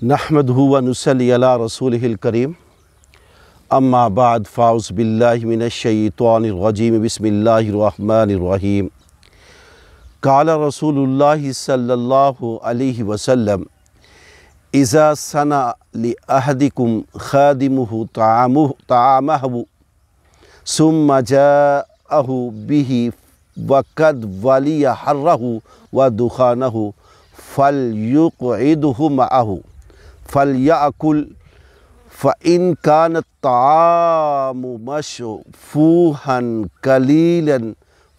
नहमदुहु व नुसल्ली अला रसूलिहिल करीम अम्मा बाद फ़ाउज़ बिल्लाहि मिनश्शैतानिर रजीम बिस्मिल्लाहिर रहमानिर रहीम। क़ाल रसूलुल्लाहि सल्लल्लाहु अलैहि वसल्लम इज़ा सना लि अहदिकुम खादिमुहु ताअमहु सुम्मा जाअहु बिही वक़द वलिया हर्रहु व दुखानहु फलयुक़इदहु मअहु फलयअकुल फ़इन कान ताअमु मशफ़ूहन कलीलन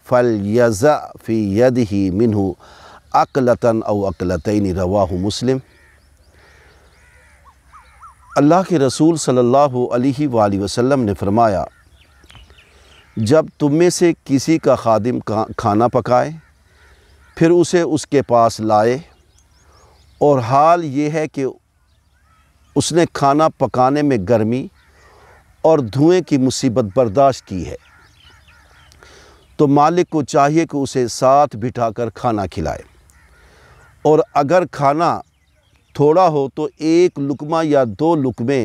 फलयज़अ फ़ी यदिही मिन्हु अक़लतन औ अक़लतैनि रवाहु मुस्लिम। अल्लाह के रसूल सल्लल्लाहु अलैहि वसल्लम ने फरमाया, जब तुम में से किसी का खादिम खाना पकाए फिर उसे उसके पास लाए और हाल ये है कि उसने खाना पकाने में गर्मी और धुएं की मुसीबत बर्दाश्त की है, तो मालिक को चाहिए कि उसे साथ बिठाकर खाना खिलाए और अगर खाना थोड़ा हो तो एक लुक़मा या दो लुक़मे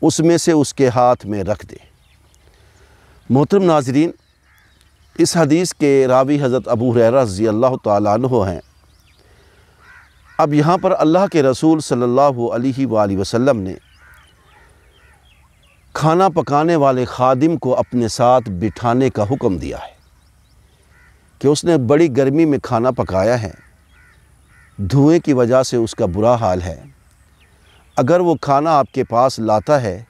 उसमें से उसके हाथ में रख दे। मोहतरम नाज़रीन, इस हदीस के रावी हज़रत अबू हुरैरा रज़ियल्लाहु ताला अन्हु हैं। अब यहाँ पर अल्लाह के रसूल सल्लल्लाहु अलैहि वसल्लम ने खाना पकाने वाले खादिम को अपने साथ बिठाने का हुक्म दिया है कि उसने बड़ी गर्मी में खाना पकाया है, धुएं की वजह से उसका बुरा हाल है। अगर वो खाना आपके पास लाता है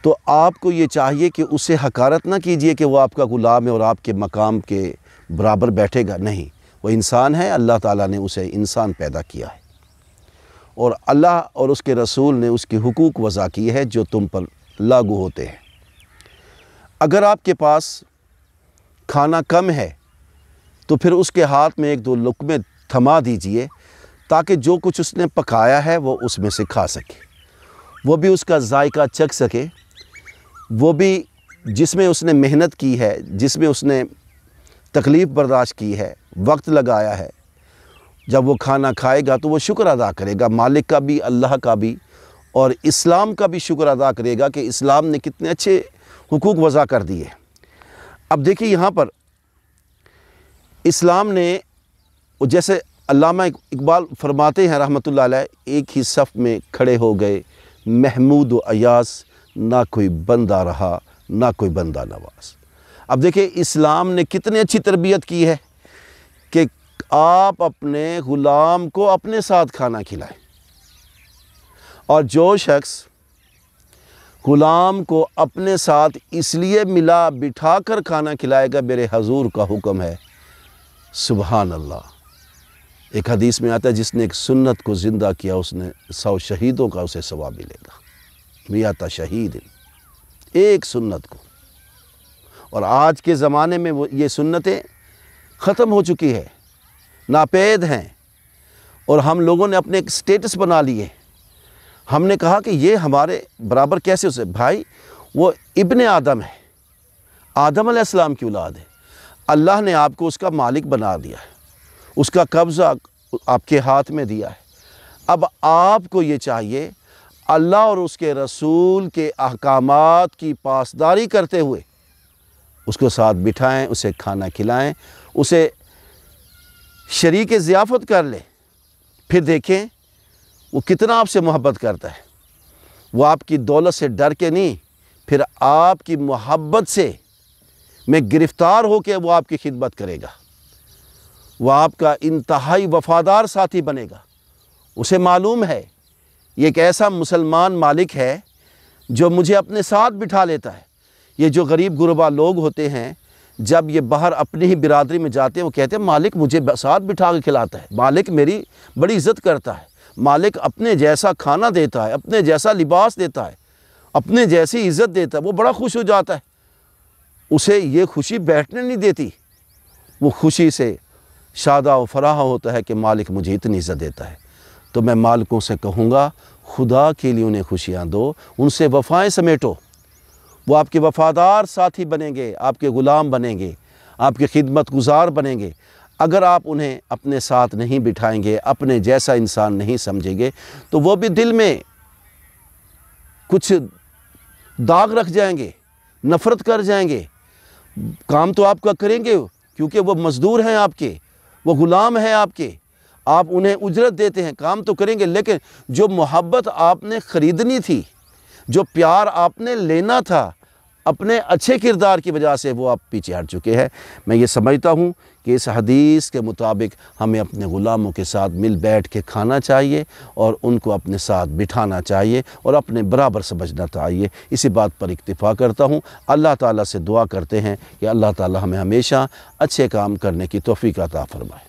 तो आपको ये चाहिए कि उसे हकारत ना कीजिए कि वो आपका ग़ुलाम है और आपके मकाम के बराबर बैठेगा। नहीं, वो इंसान है, अल्लाह ताला ने उसे इंसान पैदा किया है और अल्लाह और उसके रसूल ने उसकी हुकूक वज़ा की है जो तुम पर लागू होते हैं। अगर आपके पास खाना कम है तो फिर उसके हाथ में एक दो लुक़मे थमा दीजिए ताकि जो कुछ उसने पकाया है वो उसमें से खा सके, वो भी उसका जायका चख सके, वो भी जिसमें उसने मेहनत की है, जिसमें उसने तकलीफ़ बर्दाश्त की है, वक्त लगाया है। जब वो खाना खाएगा तो वो शुक्र अदा करेगा, मालिक का भी, अल्लाह का भी और इस्लाम का भी शुक्र अदा करेगा कि इस्लाम ने कितने अच्छे हुकूक वज़ा कर दिए। अब देखिए यहाँ पर इस्लाम ने, जैसे अल्लामा इकबाल फरमाते हैं रहमतुल्लाह अलैह, एक ही सफ़ में खड़े हो गए महमूद व अयास, ना कोई बंदा रहा ना कोई बंदा नवाज। अब देखिए इस्लाम ने कितनी अच्छी तरबियत की है कि आप अपने ग़ुलाम को अपने साथ खाना खिलाएं और जो शख्स ग़ुलाम को अपने साथ इसलिए मिला बिठा कर खाना खिलाएगा, मेरे हजूर का हुक्म है, सुबहान अल्लाह। एक हदीस में आता है, जिसने एक सुन्नत को ज़िंदा किया उसने 100 शहीदों का उसे सवाब मिलेगा। मियाता शहीद, एक सुन्नत को। और आज के ज़माने में वो ये सुन्नतें ख़त्म हो चुकी है, नापेद हैं और हम लोगों ने अपने एक स्टेटस बना लिए। हमने कहा कि ये हमारे बराबर कैसे उसे, भाई वो इब्ने आदम है, आदम अलैहिस्सलाम की औलाद है। अल्लाह ने आपको उसका मालिक बना दिया है, उसका कब्ज़ा आपके हाथ में दिया है। अब आपको ये चाहिए अल्लाह और उसके रसूल के अहकामात की पासदारी करते हुए उसको साथ बिठाएं, उसे खाना खिलाएं, उसे शरीक ज़ियाफ़त कर लें। फिर देखें वो कितना आपसे मोहब्बत करता है। वो आपकी दौलत से डर के नहीं, फिर आपकी मोहब्बत से में गिरफ़्तार हो के वो आपकी खिदमत करेगा। वो आपका इंतहाई वफ़ादार साथी बनेगा। उसे मालूम है ये एक ऐसा मुसलमान मालिक है जो मुझे अपने साथ बिठा लेता है। ये जो गरीब गुरबा लोग होते हैं, जब ये बाहर अपनी ही बिरादरी में जाते हैं, वो कहते हैं मालिक मुझे साथ बिठा के खिलाता है, मालिक मेरी बड़ी इज़्ज़त करता है, मालिक अपने जैसा खाना देता है, अपने जैसा लिबास देता है, अपने जैसी इज़्ज़त देता है। वो बड़ा खुश हो जाता है। उसे ये खुशी बैठने नहीं देती, वो खुशी से शादा व फराह होता है कि मालिक मुझे इतनी इज़्ज़त देता है। तो मैं मालिकों से कहूँगा, खुदा के लिए उन्हें खुशियाँ दो, उनसे वफ़ाएँ समेटो। वो आपके वफ़ादार साथी बनेंगे, आपके ग़ुलाम बनेंगे, आपके खिदमत गुज़ार बनेंगे। اگر آپ انہیں اپنے ساتھ نہیں بٹھائیں گے، اپنے جیسا انسان نہیں سمجھیں گے، تو وہ بھی دل میں کچھ داغ رکھ جائیں گے، نفرت کر جائیں گے۔ کام تو آپ کا کریں گے کیونکہ وہ مزدور ہیں آپ کے، وہ غلام ہیں آپ کے، آپ انہیں اجرت دیتے ہیں، کام تو کریں گے، لیکن جو محبت آپ نے خریدنی تھی، جو پیار آپ نے لینا تھا اپنے اچھے کردار کی وجہ سے، وہ آپ پیچھے ہٹ چکے ہیں۔ میں یہ سمجھتا ہوں کہ اس حدیث کے مطابق ہمیں اپنے غلاموں کے ساتھ مل بیٹھ کے کھانا چاہیے اور ان کو اپنے ساتھ بٹھانا چاہیے اور اپنے برابر سمجھنا چاہیے۔ اسی بات پر اکتفا کرتا ہوں۔ اللہ تعالیٰ سے دعا کرتے ہیں کہ اللہ تعالیٰ ہمیں ہمیشہ اچھے کام کرنے کی توفیق عطا فرمائے۔